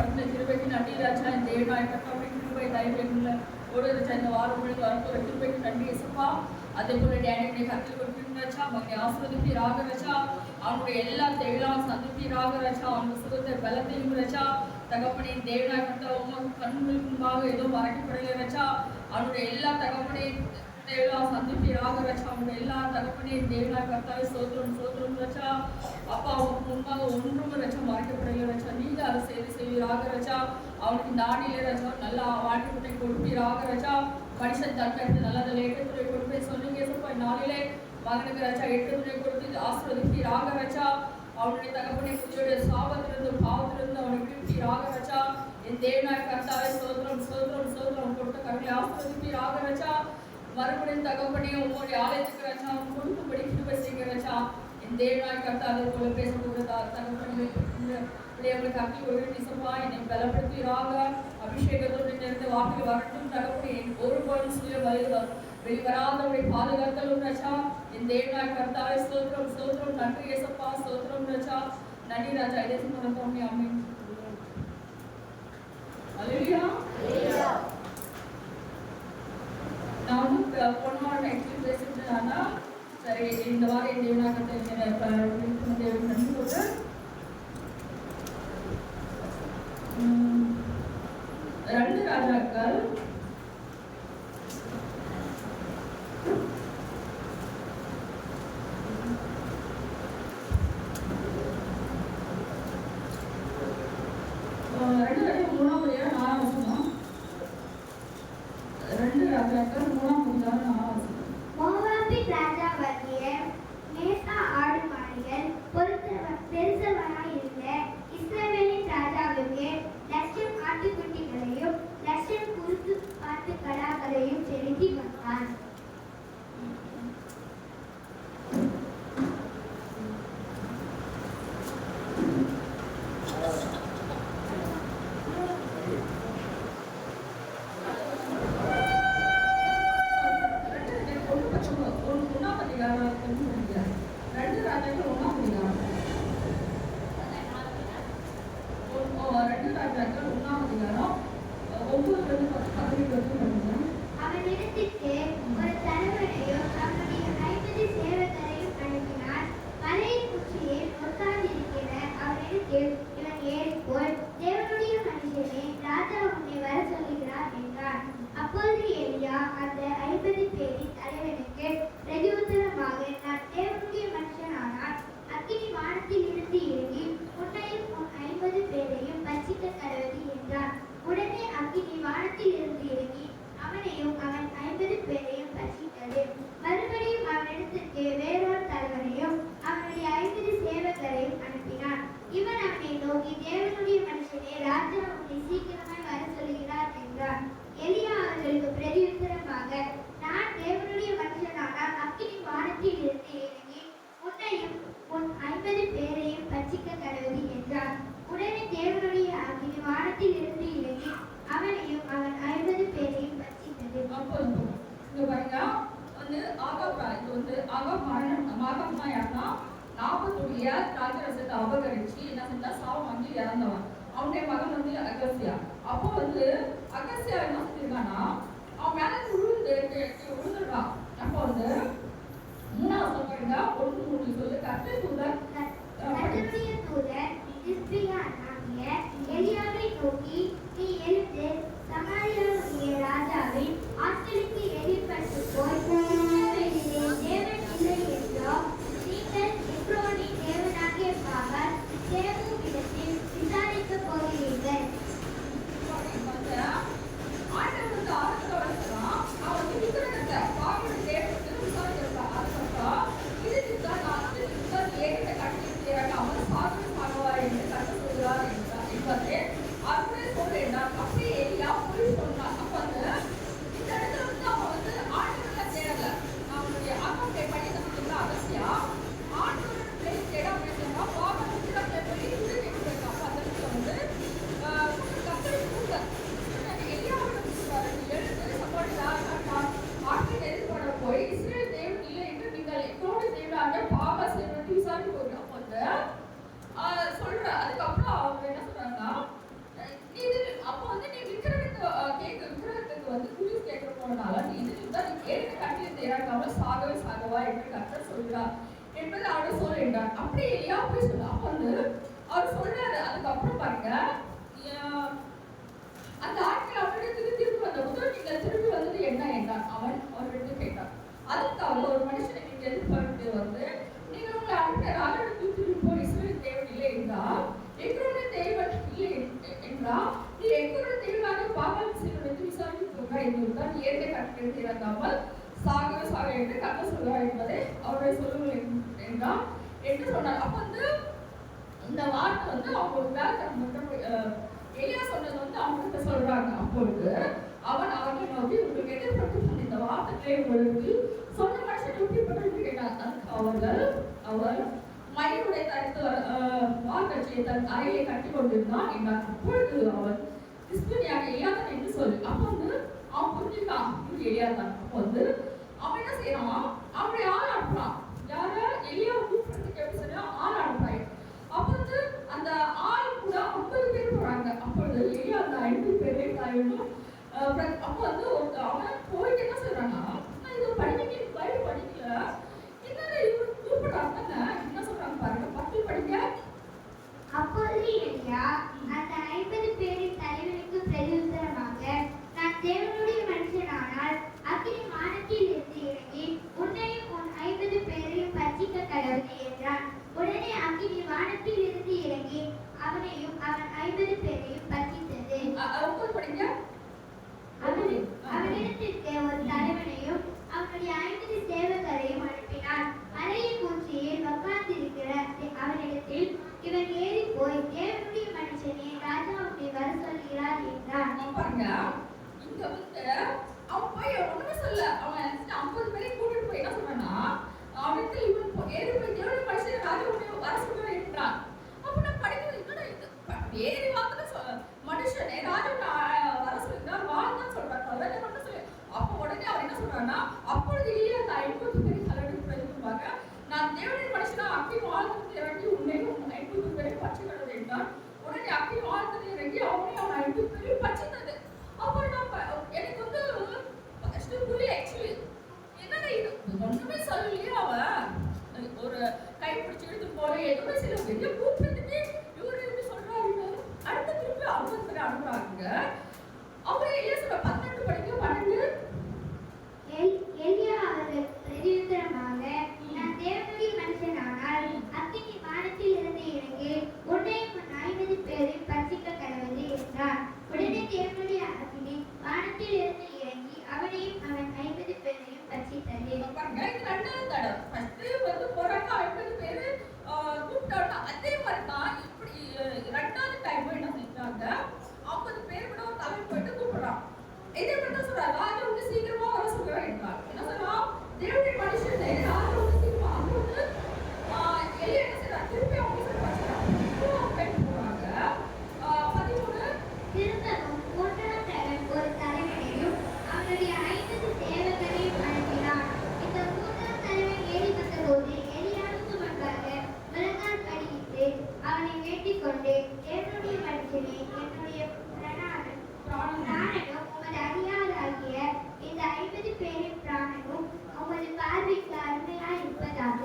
படுத்த கிருபைக்கு நன்றி ராஜா. இந்த தேவனாய் கர்த்தாவே கிருபை தயவுல ஒரு இந்த வாரம் முழுக்க வரப்போற கிருபைக்கு நன்றி இயேசுப்பா. அதே போல டேனியுடைய கருத்தில் கொடுத்துருங்க ராஜா. அவனை ஆசீர்வதிப்பீராக ராஜா. அவனுடைய எல்லா தேவையெல்லாம் சந்திப்பீராக ராஜா. அவனுக்கு சுகத்தை பலத்தையும் ராஜா. தகப்பனே தேவனாய் கர்த்தாவே கண்களுக்கு முன்பாக ஏதோ மறைக்கப்படலை ராஜா. அவனுடைய எல்லா தகப்பனே தேவெல்லாம் சந்திப்பீராக ராஜா. அவனுடைய எல்லா தகப்பனே தேவனாய் கர்த்தாவே சோத்திரம் சோத்திரம் ராஜா. அப்பா அவனுக்கு முன்பாக ஒன்றும் ராஜா மறைக்கப்படலை ராஜா. நீங்க அதை செய்வீராக ராஜா. அவனுக்கு நாடிலே ராஜா நல்லா வாழ்க்கை கொடுப்பீராக ராஜா. மனுஷன் தற்கடுத்து நல்லதை எட்டத்துறை கொடுப்பேன் சொன்னீங்க நாளிலே மகனுக்கு ராஜா எட்டத்துறை கொடுத்து ஆசீர்வதிப்பீராக ராஜா. அவனுடைய தகப்பனை குச்சியுடைய சாபத்திலிருந்து பாவத்திலிருந்து அவனை விடுப்பீராக ராஜா. என் தேவனாய் கர்த்தாவே சோத்திரம் சோத்திரம் சோத்திரம் அவன் கொடுத்த கருணை ஆசீர்வதிப்பீராக ராஜா. மறுபடியும் தகப்பனே உங்களுடைய ஆலயத்துக்கு ராஜா அவன் கொடுக்கும்படி கிருபை செய்கிற ராஜா. என் தேவனாய் கர்த்தாவே போல பேசக்கூடிய தகப்பனை பிள்ளைகளுக்கு அக்கி ஒரு நிசப்பா என்னை பலப்படுத்துவீராக. அபிஷேகத்தோடு நிறைந்த வாக்கில் வரட்டும் தகப்பனே. ஒரு போலும் சுய வெளிவராதவரை பாதுகாத்தலும் ராஜா. என் தேவனாய் கர்த்தாவே ஸ்தோத்திரம் ஸ்தோத்திரம் நன்றி இயேசப்பா ஸ்தோத்திரம் ராஜா. நன்றி ராஜா. இதே சுமரத்தோமே ஆமென். அல்லேலூயா. நான் வந்து போன வாரம் ஆக்சுவலி பேசிட்டு சரி இந்த வாரம் என் தேவனாய் கர்த்தாவே நன்றி சொல்றேன். 2 ராஜாக்கள் 2 ராஜாக்கள் 3ஆம் அதிகாரம் 4ஆம் வசனம். மோவாபின் ராஜாவாகிய மேசா ஆடு மாடுகள் பெருசவனாய் இருந்த இஸ்ரவேலின் ராஜாவுக்கு 1,00,000 ஆட்டுக்குட்டிகளையும் 1,00,000 குருத்து ஆட்டு கடாக்களையும் செலுத்தி வந்தான். அவனிடத்திற்கு ஒரு தலைவனையும் அவனுடைய 50 சேவகரையும் அனுப்பினார். மலையின் உச்சியில் உட்கார்ந்திருக்கிற அவனிடத்தில் இவன் ஏறிப்போய், தேவனுடைய மனுஷனே, ராஜா உன்னை வர சொல்லுகிறார் என்றார். அப்பொழுது எலியா அந்த 50 பேரின் தலைவனுக்கு பிரதியுத்தரமாக, நான் தேவனுடைய மனுஷனானால் அக்கினி வானத்தில் இருந்து இறங்கி உன்னையும் உன் 50 பேரையும் பட்சிக்க கடவுது என்றார். உடனே அக்கினி வானத்தில் இருந்து இறங்கி அவனையும் அவன் 50 பேரையும் பட்சித்தது. மறுபடியும் அவனிடத்திற்கு வேறொரு தலைவனையும் அவனுடைய 50 சேவகரையும் அனுப்பினான். இவன் அவனை நோக்கி, தேவனுடைய மனுஷனே, ராஜா உன்னை சீக்கிரமாய் வர சொல்கிறார் என்றார். எலியா அவர்களுக்கு பிரதியுத்தரமாக, நான் தேவனுடைய மனுஷனானால் அக்கினி வானத்தில் இருந்து இறங்கி உன்னையும் உன் 50 பேரையும் பட்சிக்க கடவுது என்றார். உடனே தேவனுடைய அக்கினி வானத்தில் இருந்து இறங்கி அவனையும் அவன் 50 பேரையும் பட்சித்தது. இங்க பாருங்க வந்து ஆகாப் யாருன்னா நாபத்துடைய திராட்சரசத்தை அபகரிச்சு என்ன செஞ்சா சாவு வாங்கி இறந்தவன். அவனுடைய மகன் வந்து அகசியா. அப்போ வந்து அகசியா என்ன செஞ்சிருக்கான்னா அவன் மேல விழுந்துடுறான். அப்போ வந்து 3ஆவது சொல்றீங்க 1:3 சொல்லு. கர்த்தருடைய தூதர் திஸ்பியானாகிய எலியாவை நோக்கி, நீ எழுந்து சமாரியாவுடைய ராஜாவின் ஆட்களுக்கு எதிர்பட்டு போய், தேவன் இல்லை என்றோ நீங்கள் எப்ரோனின் தேவனாகிய பாகால் சேவூரிடத்தில் விசாரிக்கப் போகிறீர்கள். ஆண்டவருக்கு ஆரம்பத்தோட அவன் விசாரிக்கிறப்ப இது சாகவே சாகவா என்று கர்த்தர் சொல்கிறார் என்பது அவர் சொல்லின்றார். அப்படி எலியா போய் சொல்ல அப்ப வந்து அவர் சொல்றாரு. அதுக்கப்புறம் பாருங்க, அந்த ஆட்கள் அவரிடத்துக்கு திரும்பி வந்த போது நீங்கள் திரும்பி வந்தது என்ன என்றார். அவரிடத்து கேட்டார். அதுக்கு அவர், ஒரு மனுஷனை நீங்க எதிர்பார்த்து வந்து நீங்கள் உங்களை அனுப்பின ராஜாவுக்கு திரும்பி போய் இஸ்ரவேல் தேவன் இல்லை என்றால், எங்களுடைய தேவன் இல்லை என்றால், நீ எங்களுடைய தேவனாக பாகால் சிலருக்கு விசாரித்து போகிறார் என்றுதான் ஏற்கை கட்டளை இறங்காமல் சாகவே சாக என்று கட்ட சொல்வார் என்பதை அவருடைய சொல்லுங்கள் என்றார் என்று சொன்னார். அப்ப வந்து இந்த வார்த்தை வந்து அவங்க ஒரு வேலை எலியா சொன்னது வந்து அவங்ககிட்ட சொல்றாங்க. அப்பொழுது அவன் அவர்களை நோக்கி, உங்களுக்கு எதிர்பட்டு இந்த வார்த்தைகளை உங்களுக்கு சொன்ன மனுஷன் எப்படிப்பட்டு கேட்டார். அதுக்கு அவர் மயிலுடைய தடுத்து வார்த்தையை தன் அறையை கட்டி கொண்டிருந்தான் என்றார். அப்பொழுது அவன் கிறிஸ்துவனியாக எலியாதான் என்று சொல்லி அப்ப வந்து அவன் புரிஞ்சுக்கான் இது எலியாதான். அப்போ வந்து அவன் என்ன செய்யறான், அவனுடைய ஆள் அனுப்புறான். யார எலியா கூப்பிடுறதுக்கு எப்படி சொன்னா ஆள் அனுப்புறான். அப்ப வந்து அந்த ஆள் கூட 50 பேர் போறாங்க. அப்பொழுது எலியா அந்த 50 பேரை கைவிடும். அப்ப வந்து அவன் போயிட்டு என்ன சொல்றாங்க, இது படிக்க பயிர் படிக்கல, என்ன இவரு கூப்பிடுறாங்க, என்ன சொல்றாங்க பாருங்க, 10 படிக்க. அப்பொழுது எலியா அந்த 50 பேரின் தலைவனுக்கு பிரதியுத்தரமாக, நான் தேவனுடைய மனுஷனானால் அக்கினி வானத்தில் இருந்து இறங்கி உன்னையும் உன் 50 பேரையும் பட்சிக்க கடவுளே என்றான். உடனே அக்கினி வானத்தில் இருந்து இறங்கி அவனையும் அவன் 50 பேரையும் பட்சித்தது. அவனிடத்திற்கு ஒரு தலைவனையும் அவனுடைய 50 சேவகரையும் அனுப்பினான். மலையின் உச்சியில் உட்கார்ந்திருக்கிற அவனிடத்தில், இவன் ஏறி போய் தேவனுடைய மனுஷனே ராஜா உன்னை வர சொல்கிறார் என்றான். இங்க வந்து அவன் போய் ஒண்ணுமே சொல்ல, அவன் 50 பேரை கூட்டிட்டு போய் என்ன சொல்றானா, அவனுக்கு இவன் ஏறி போய் தேவனுடைய மனுஷன் ராஜா உன்னை வர சொல்கிறார் என்றான். அப்ப நான் படிக்கிறது ஏறி வார்த்தை மனுஷனே ராஜா வர சொல்கிறார் வாழ்ந்தான் சொல்றாரு. மட்டும் சொல்லு. அப்ப உடனே அவர் என்ன சொல்றாருன்னா, அப்பொழுது இல்லையா அந்த 50 பேரை தலைவருப்பாங்க, நான் தேவனுடைய மனுஷனா அக்கி வாழ்ந்து இறங்கி உன்னையும் 50 பேரை பற்றி கடவுள் என்றான். உடனே அக்கி வாழ்ந்து இறங்கி அவனையும் அவன் 50 பேரையும் பற்றினது. அப்போ எனக்கு வந்து ஆக்சுவலி என்னன்னா இது ஒண்ணுமே சொல்லலையே. அவன் ஒரு கை பிடிச்சி எடுத்து போல எதுவுமே சில பெரிய கூப்பிட்டு இவரு எப்படி சொல்றாரு. அடுத்த திருப்பி 50 பேரை அனுப்புறாங்க. அவரே எலியா சொல்ற 12 படிக்க 12. எலியா அவருக்கு பிரதியுத்தரமாக, நான் தேவனுடைய மனுஷனானால் அக்கினி வானத்தில் இருந்து இறங்கி உன்னையும் உன் 50 பேரையும் பட்சிக்க கடவுளே என்றான். உடனே தேவனுடைய அக்கினி வானத்தில் இருந்து இறங்கி அவனையும் அவன் 50 பேரையும் பட்சித்தது. பாருங்க, இது ரெண்டாவது தடவை. ஃபர்ஸ்ட் வந்து போறாங்க 50 பேரு கூப்பிட்டாங்க. அதே மாதிரி தான் இப்படி ரெண்டாவது டைம் என்ன செஞ்சாங்க, 50 பேர் கூட ஒரு தலைவர் போயிட்டு கூப்பிடுறான். இதே மாதிரி தான் சொல்றாரு, ராஜா வந்து சீக்கிரமா வர சொல்றாரு என்றார். என்ன சொல்றான், தேவனுடைய மனுஷன் ராஜா வந்து சீக்கிரமா அது வந்து எலியா என்ன செய்யறாரு, திருப்பி அவங்க போறாங்க. 13 திரும்பவும் மூன்றாம் தடவை ஒரு தலைவனையும் அவனுடைய 50 சேவகரையும் அனுப்பினான். இந்த மூன்றாம் தலைவன் ஏறி வந்தபோது எலியாவுக்கு முன்பாக முழங்கால் படியிட்டு அவனை வேண்டிக் கொண்டு, தேவனுடைய மனுஷனே, என்னுடைய பிராணனும் உமது அடியாராகிய இந்த 50 பேரின் பிராணனும் உமது பார்வைக்கு அருமையாய் இருப்பதாக.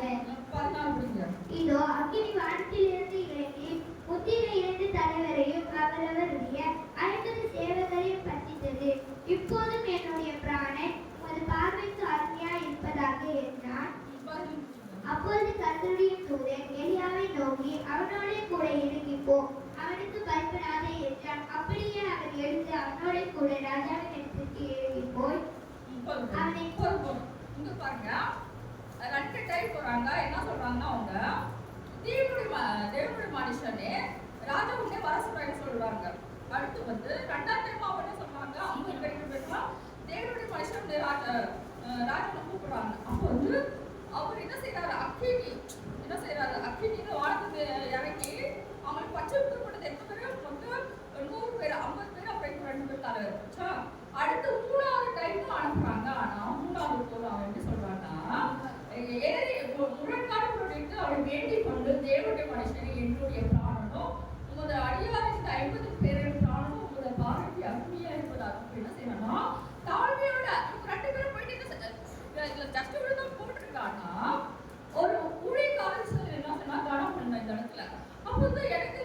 இதோ அக்கினி வானத்திலிருந்து இறங்கி முத்திரை 2 தலைவரையும் அவரவருடைய 50 சேவகரையும் பற்றித்தது. இப்போதும் என்னுடைய பிராணன் உமது பார்வைக்கு அருமையாய் இருப்பதாக என்றான். அப்பொழுது கர்த்தருடைய தூதன் எலியாவை நோக்கி, அவனோட கூட இறங்கி போ, அவனுக்கு பயப்படாதே என்றான். அப்படியே அவன் எழுந்து அவனோட கூட ராஜாவின் இடத்திற்கு இறங்கி போய் அவனை இங்க பாருங்க, 2 டைம் போறாங்க. என்ன சொல்றாங்கன்னா, அவங்க தேவனுடைய மனுஷனே ராஜா உடனே வர சொல்றாங்க. அடுத்து வந்து 2ஆவது டைம் அவங்க என்ன சொல்றாங்க, 50 பேருக்கு தேவனுடைய மனுஷன் ராஜா கூப்பிடுறாங்க. அப்போ வந்து அவர் என்ன செய்யறாரு, அக்கினி வானத்துக்கு இறங்கி அவங்களுக்கு பச்சை கொடுத்தது எத்தனை பேர், மொத்தம் 100 பேர், 50 பேர், அப்புறம் 2 பேர் தலைவர். அடுத்து 3ஆவது டைம் அனுப்புறாங்க. ஆனா 3ஆவது போல அவன் எப்படி சொல்றாங்கன்னா, முரண்காடு பண்ணிட்டு அவரை வேண்டிக் கொண்டு, தேவனுடைய மனுஷனை என்னுடைய பிராணனும் உமது அடியாரின் 50 பேரின் பிராணனும் உமது பார்வைக்கு அருமையா இருப்பதாக என்ன செய்யணும்னா, தாழ்மையோட 2 பேரும் போயிட்டு அப்போதான் எனக்கு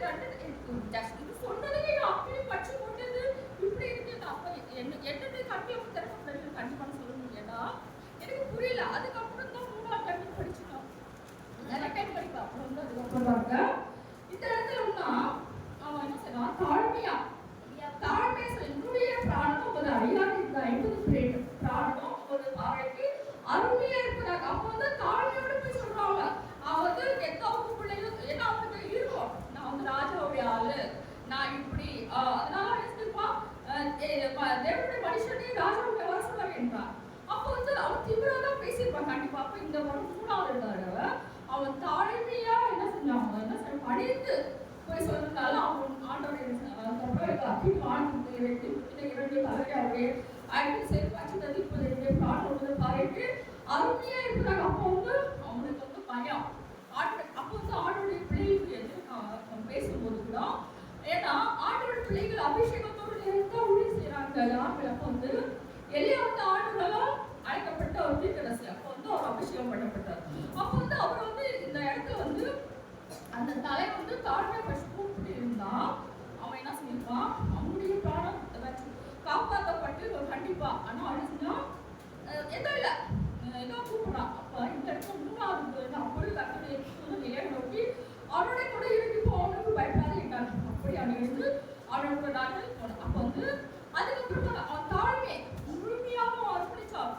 இது சொன்னதுக்கு அப்படியே பச்சு போட்டது இப்படி இருக்கு. அப்ப என்னுடைய கண்ணி அப்படி திறக்க கண்டிப்பாக சொல்லணும். ஏன்னா எனக்கு புரியல. அதுக்கப்புறம் தான் 3ஆவது கண்ணி படிச்சுட்டோம். நிறைய டைம் படிப்பேன். அப்புறம் வந்து அதுக்கப்புறம் பாருங்க இந்த இடத்துல ஒன்னா அவன் என்ன செய்யறான், தாழ்மையா என்னுடைய பிராணம் ஒரு அழியாது, இந்த 50 பிராணம் ஒரு ஆளுக்கு அருமையா இருக்கிறாங்க. அப்ப வந்து தாழ்மையோட போய் சொல்றாங்க. அவன் வந்து எத்தவங்க பிள்ளைகளும் ஏன்னா அவனுக்கு இருக்கும், நான் வந்து ராஜாவுடைய ஆளு, நான் இப்படி அதனால தேவனுடைய மனுஷனே ராஜாவுடைய வர சொல்றாங்க என்றான். அப்போ வந்து அவன் திமிராதான் பேசியிருப்பான் கண்டிப்பா. அப்ப இந்த 3ஆவது தடவை அவன் தாழ்மையா என்ன செஞ்சான், என்ன பணிந்து போய் சொல்றதுனால அவன் ஆண்டோடைய பாருட்டு அருமையா இருக்கிறாங்க. அப்போ வந்து அவனுக்கு வந்து பயம். அப்போ வந்து ஆண்டோடைய பிள்ளைகளுக்கு எதிர்க்க பேசும்போது கூட, ஏன்னா ஆண்டோடைய பிள்ளைகள் அபிஷேகத்தோடு நேரத்தா ஊழியம் செய்யறாங்க யார்கள். அப்போ வந்து எலியா வந்து ஆண்டவரால் அழைக்கப்பட்ட ஒரு தீர்க்கதரிசி. அப்போ வந்து அவர் அபிஷேகம் பண்ணப்பட்டார். அப்போ வந்து அவர் வந்து இந்த இடத்துல வந்து அந்த தலை வந்து தாழ்மையா கூப்பிட்டு இருந்தா அவன் என்ன சொல்லியிருப்பான், அவனுடைய பிராணம் காப்பாற்றப்பட்டு கண்டிப்பா. ஆனா அழிச்சுனா எதோ இல்லை ஏதோ கூப்பிடுறான். அப்ப இந்த இடத்துல 3ஆவது அப்பொழுது கர்த்தருடைய நிலையை நோக்கி அவனுடைய கூட இருப்போ அவனுக்கு பயப்படாது என்றான். அப்படி அவன் எழுந்து அவனோட நாட்கள் போனான். அப்ப வந்து அதுக்கப்புறம் அவன் தாழ்மை முழுமையாக அர்ப்பணிச்சான்.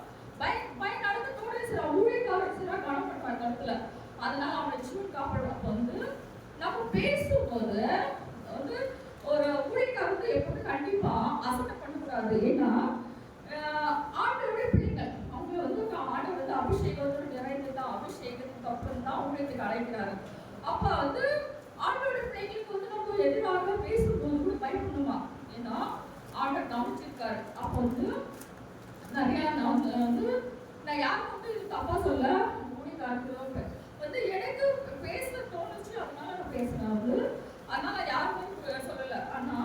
பய நடந்தத்தோட சில ஊழியக்காரர் சில காணப்படுறான் கருத்துல. அதனால அவனை ஜீவன் காப்பாடுற. அப்ப வந்து நம்ம பேசும்போது வந்து ஒரு ஊழியக்காரர் வந்து எப்போது கண்டிப்பா அசட்டை பண்ணக்கூடாது. ஏன்னா ஆண்டவருடைய பிள்ளைகள் அவங்க வந்து ஆண்டவர் வந்து அபிஷேகத்தோடு நிறைந்துதான் அபிஷேகத்துக்கு அப்புறம் தான் ஊழியத்துக்கு அழைக்கிறாரு. அப்ப வந்து ஆண்டவருடைய பிள்ளைகளுக்கு வந்து நம்ம எதிராக பேசும்போது கூட பயப்படணுமா, ஏன்னா ஆண்டவர் கவனிச்சிருக்காரு. அப்போ வந்து நிறைய நான் யாருக்கு வந்து இது தப்பா சொல்ல ஊழியக்காரர்கள் வந்து எனக்கு பேச தோணுச்சு, அதனால நான் பேசினேன். அதனால யாருமே சொல்லல. ஆனா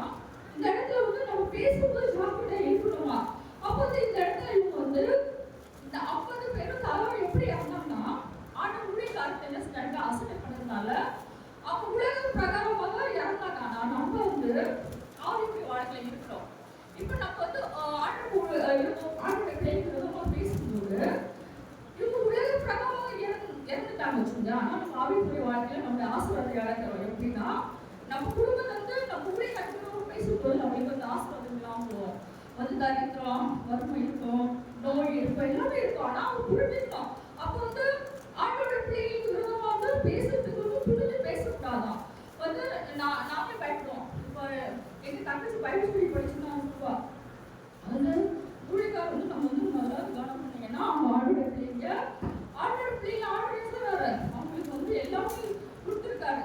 இந்த இடத்துல வந்து நம்ம பேசும்போது ஜாக்கிரதை இருக்கணுமா. அப்போ வந்து இந்த இடத்துல இவங்க வந்து இந்த 50 பேரும் தலைவர் எப்படி இருந்தாங்கன்னா ஆண்டவர் ஊழியக்காரத்தை என்ன செஞ்சாங்க, அசட்டை பண்ணதுனால அவங்க உலக பிரகாரமாக இறந்தாங்க. ஆனா நம்ம வந்து ஆவிக்குரிய வாழ்க்கையில இருக்கிறோம். இப்ப நம்ம வந்து ஆண்டவர் பேசுறதுமா பேசும்போது இவங்க உலக பிரகாரமாக இறந்துட்டாங்க வச்சுங்க. ஆனா நம்ம ஆவிக்குரிய வாழ்க்கையில நம்மளுடைய ஆசீர்வாதத்தை இழக்கிறோம். எப்படின்னா நம்ம குடும்பத்தை வந்து நம்ம ஊரே கற்றுக்கிறோம் பேசும்போது நம்மளுக்கு வந்து ஆசீர்வாதங்கள்லாம் போவோம். வந்து தரித்திரம், வறுமை இருக்கும், நோய் இருக்கும், எல்லாமே இருக்கும். ஆனா அவங்க புரிஞ்சுக்கணும். அப்போ வந்து ஆண்டோட பிள்ளைகளுக்கு விரோதமா வந்து பேசுறதுக்கு வந்து புரிஞ்சு பேசக்கூடாதான். வந்து நாமே பயப்படுவோம். இப்போ எங்க தங்கச்சி பைபிள் ஸ்டடி படிச்சுன்னா சொல்லுவா, வந்து ஊழியக்காரர் வந்து நம்ம வந்து நல்லா கவனம் பண்ணீங்கன்னா அவங்க ஆண்டோட பிள்ளைங்க ஆண்டோட சொல்றாரு அவங்களுக்கு வந்து எல்லாமே கொடுத்துருக்காரு.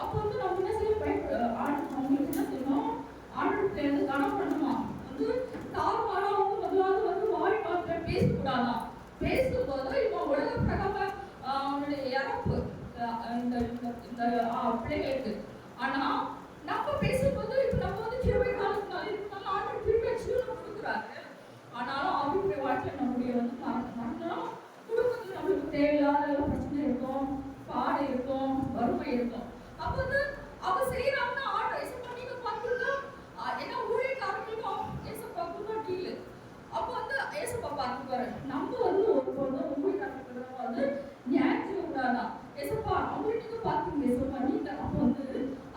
அப்போ வந்து நம்ம என்ன செய்யணும், அவங்களுக்கு என்ன செய்யணும், ஆண்டோட பிள்ளை வந்து கவனம் பண்ணணுமா. வந்து தாறுமாறா அவங்க முதலாவது வந்து வாய் பார்த்து பேசக்கூடாதான். பேசும்போது இவன் உலக பிரகாம அவனுடைய இறப்பு இந்த பிள்ளைகளுக்கு. ஆனா நம்ம பேசும்போது இப்ப நம்ம வந்து கிருபை காலத்தினால இருந்தாலும் ஆண்டவர் கிருபை ஜீவனை கொடுக்குறாரு. ஆனாலும் அவருடைய வாழ்க்கையில நம்முடைய வந்து மரணம் குடும்பத்துல நம்மளுக்கு தேவையில்லாத பிரச்சனை இருக்கும், பாடு இருக்கும், வறுமை இருக்கும். அப்ப வந்து அவ செய்யறாங்கன்னா ஆண்டவர் ஏசப்பா நீங்க பார்த்தீங்கன்னா ஏன்னா ஊழியக்காரங்களுக்கும் ஏசப்பாவுக்கும் டீல். அப்போ வந்து ஏசப்பா பார்த்துக்குவாரு. நம்ம வந்து ஒரு ஊழியக்காரங்களுக்கு வந்து நியாயம் கூடாதான். ஏசப்பா அவங்களுக்கு நீங்க பார்த்தீங்க ஏசப்பா நீங்க. அப்போ வந்து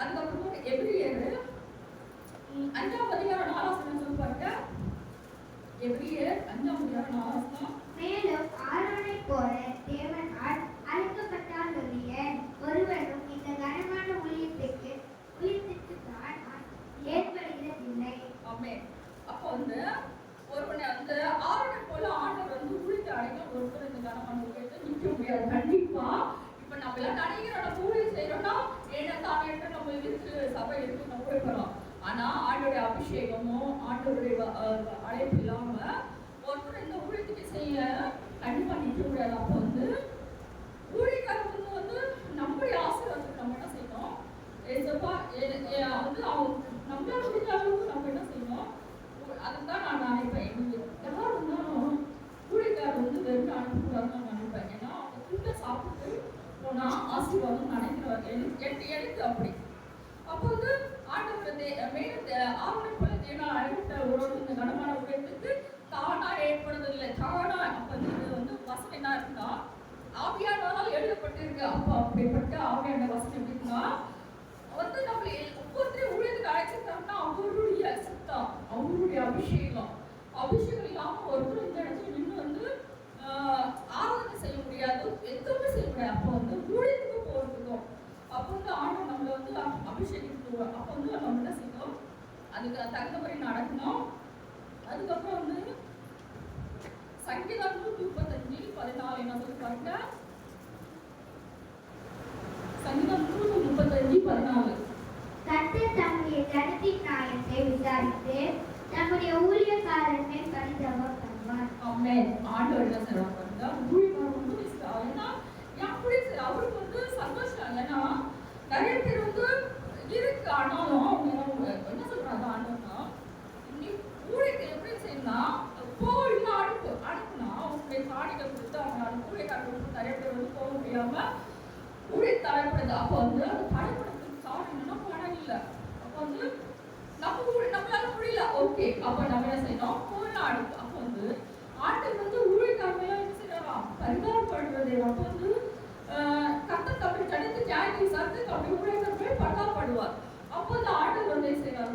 அதுக்கப்புறமா எவ்ரியர் 5ஆம் அதிகாரம் 4 சொல்லி பாருங்க. எவ்ரியர் 5ஆம் அதிகாரம் 4. மேலும் ஆரோனை போல தேவனால் அழைக்கப்பட்டால் ஒருவனும் இந்த கனமான ஊழியத்திற்கு தான் ஏற்படுகிறதில்லை. ஆமென். அப்போ வந்து ஒருவனை அந்த ஆரோனை போல ஆண்டவர் வந்து ஊழியத்தை அழைக்க ஒருத்தர் இந்த கனமான ஊழியத்தை நிற்க முடியாது கண்டிப்பா. இப்ப நம்ம எல்லாம் நடிகரோட ஊழியம் செய்யறோம்னா ஏன்னா தானே நம்ம இருக்கு சபை இருக்கு நம்ம போறோம். ஆனா ஆண்டோடைய அபிஷேகமும் ஆண்டோடைய அழைப்பு இல்லாம ஒருத்தர் இந்த ஊழியத்துக்கு செய்ய கண்டிப்பா நிற்க முடியாது. அப்போ வந்து ஊழியக்காரங்க வந்து நம்முடைய ஆசீர்வாதத்துக்கு நம்ம என்ன செய்யணும், ஏசப்பா வந்து அவங்க நம்மளால முடிஞ்ச அளவுக்கு நம்ம என்ன செய்யணும், அதுதான் நான் நினைப்பேன். யார் இருந்தாலும் ஊழியக்காரர் வந்து வெறும் அனுப்பக்கூடாதுன்னு நான் நினைப்பேன். ஏன்னா அவங்க கூட சாப்பிட்டு போனா ஆசீர்வாதம் நினைக்கிறவர் எனக்கு அப்படி. அப்போ வந்து ஆண்டவர் ஆவணை போல தேவனால் அழைக்கப்பட்ட ஒரு இந்த கனமான உலகத்துக்கு தானா ஏற்படுவதில்லை, தானா. அப்ப இது வந்து வசனம் என்ன இருக்குன்னா, ஆவியானவரால் எழுதப்பட்டிருக்கு. அப்போ அப்படிப்பட்ட ஆவியான வசனம் எப்படின்னா வந்து நம்ம ஒவ்வொருத்தரையும் ஊழியத்துக்கு அழைச்சிருக்காங்கன்னா அவருடைய சித்தம், அவருடைய அபிஷேகம் இல்லாம ஒருத்தர் இந்த இடத்துல நின்று வந்து ஆராதனை செய்ய முடியாது, எதுவுமே செய்ய முடியாது. அப்போ வந்து ஊழியத்துக்கு போறதுக்கும் அப்போ வந்து ஆண்டவர் நம்மளை வந்து அபிஷேகித்துருவோம். அப்போ வந்து நம்ம என்ன செய்யணும், அதுக்கு தகுந்தபடி நடக்கணும். அதுக்கப்புறம் வந்து சங்கீதம் 135:14 என்ன சொல்லி பாருங்க. சங்கீதம் 135:14. கர்த்தர் தம்முடைய ஜனத்தின் நியாயத்தை விசாரித்து தம்முடைய ஊழியக்காரர் மேல் பரிதாபம் பண்ணுவார். ஆமென். ஆண்டவர் என்ன செய்றாங்க பாருங்க, ஊழியக்காரர் வந்து ஏன்னா எப்படி அவருக்கு வந்து சந்தோஷம். ஏன்னா நிறைய பேர் வந்து இருக்கு, ஆனாலும் அவங்க என்ன சொல்றாங்க ஆண்டவர்னா, நீ ஊழியத்தை எப்படி செய்யணும்னா போயில அனுப்புனா அவங்களுடைய காணிக்கை கொடுத்து அவங்க ஊழியக்காரர் கொடுத்து நிறைய பேர் வந்து போக முடியாம ஊழிய தடைப்படுது. அப்போ வந்து அந்த தடைப்படுறதுக்கு காரணம் என்னன்னா பணம் இல்லை. அப்போ வந்து நம்மளால முடியல, ஓகே, அப்போ நம்ம என்ன செய்யணும், போயில அனுப்பு. அப்போ வந்து ஆண்டவர் வந்து ஊழியக்காரங்களாம் என்ன செய்யலாம், பரிதாபப்படுறது. அப்போ வந்து கர்த்தர் அப்படி தடுத்து ஜாதி விசாரித்து அப்படி ஊழியக்காரர்கள் பரிதாபப்படுவார். அப்போ அந்த ஆண்டவர் வந்து என்ன செய்யறாரு,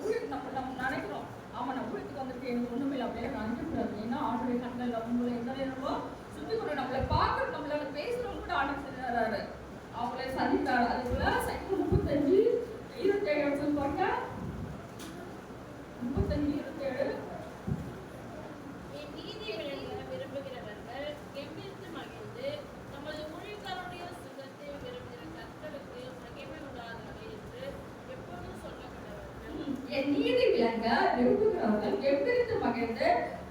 ஊழியர் நம்ம நினைக்கிறோம், ஆமா நான் ஊழியத்துக்கு வந்துட்டு எனக்கு ஒண்ணுமே இல்லை அப்படின்னு நினைக்கக்கூடாது. ஏன்னா ஆண்டுடைய கண்கள் அவங்களை எந்த நேரமோ சுத்தி கொண்டு நம்மளை பார்க்க நம்மள பேசுறவங்க கூட ஆண்டு செய்யறாரு, அவங்கள சந்தித்தாரு. அது போல சங்கீதம் 35:27 சொல்லுவாங்க. 35:27. என் நீதியை விரும்புகிறவர்கள் கெம்பீரித்து மகிழ்ந்து நமது ஊழியக்காரருடைய சுகத்தை விரும்புகிற கர்த்தருக்கு மகிமை உண்டாதாக என்று எப்பொழுதும் சொல்லப்படுவார்கள். என் நீதி விளங்க விரும்புகிறவர்கள் கெம்பீரித்து மகிழ்ந்து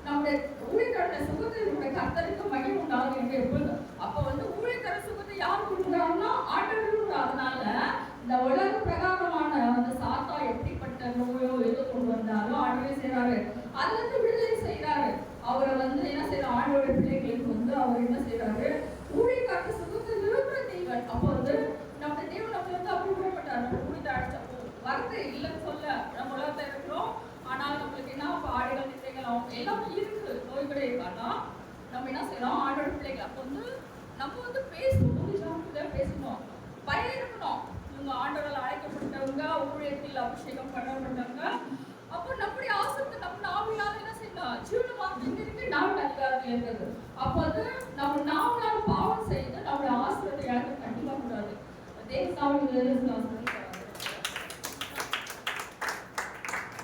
நம்முடைய ஊழியக்காரருடைய சுகத்தை விரும்புகிற கர்த்தருக்கு மகிமை உண்டாகும் என்று எப்பொழுது. அப்போ வந்து ஊழியக்கார சுகத்தை யார் கொடுக்குறாங்கன்னா ஆண்டவர். அதனால இந்த உலக பிரகாரமான அந்த சாத்தா எப்படிப்பட்ட நோயோ எதோ கொண்டு வந்தாலும் ஆண்டவரே செய்யறாரு, அதுல இருந்து விடுதலை செய்யறாரு. அவரை வந்து என்ன செய்யறாரு, ஆண்டோட பிள்ளைகளுக்கு வந்து அவர் என்ன செய்யறாரு, ஊழியக்கார சுகத்தை விரும்புகிற தெய்வன். அப்போ வந்து நம்ம தெய்வம் நம்மள வந்து அப்படி விடப்பட்டார். நம்ம குடித்து அடிச்சப்போ வரது இல்லைன்னு சொல்ல, நம்ம உலகத்தை இருக்கிறோம், ஆனால் நம்மளுக்கு என்ன ஆடைகள் நிலைகள் எல்லாமே இருக்கு, நோய்களே இருக்கு. ஆனா நம்ம என்ன செய்யறோம், ஆண்டோட பிள்ளைகள். அப்போ வந்து நம்ம வந்து பேசணும், பேசணும், பயம் இருக்கணும். இவங்க ஆண்டவரால் அழைக்கப்பட்டவங்க, ஊழியத்தில் அபிஷேகம் பண்ணப்பட்டவங்க. அப்போ நம்முடைய ஆசத்தை நம்ம நாவினால என்ன செய்யணும், ஜீவனமாக இருக்கு, நாவின் அதிகாரத்தில் இருந்தது. அப்போ வந்து நம்ம நாவினால் பாவம் செய்து நம்மளுடைய ஆசிரியத்தை இழக்க கண்டிப்பா கூடாது. தேவ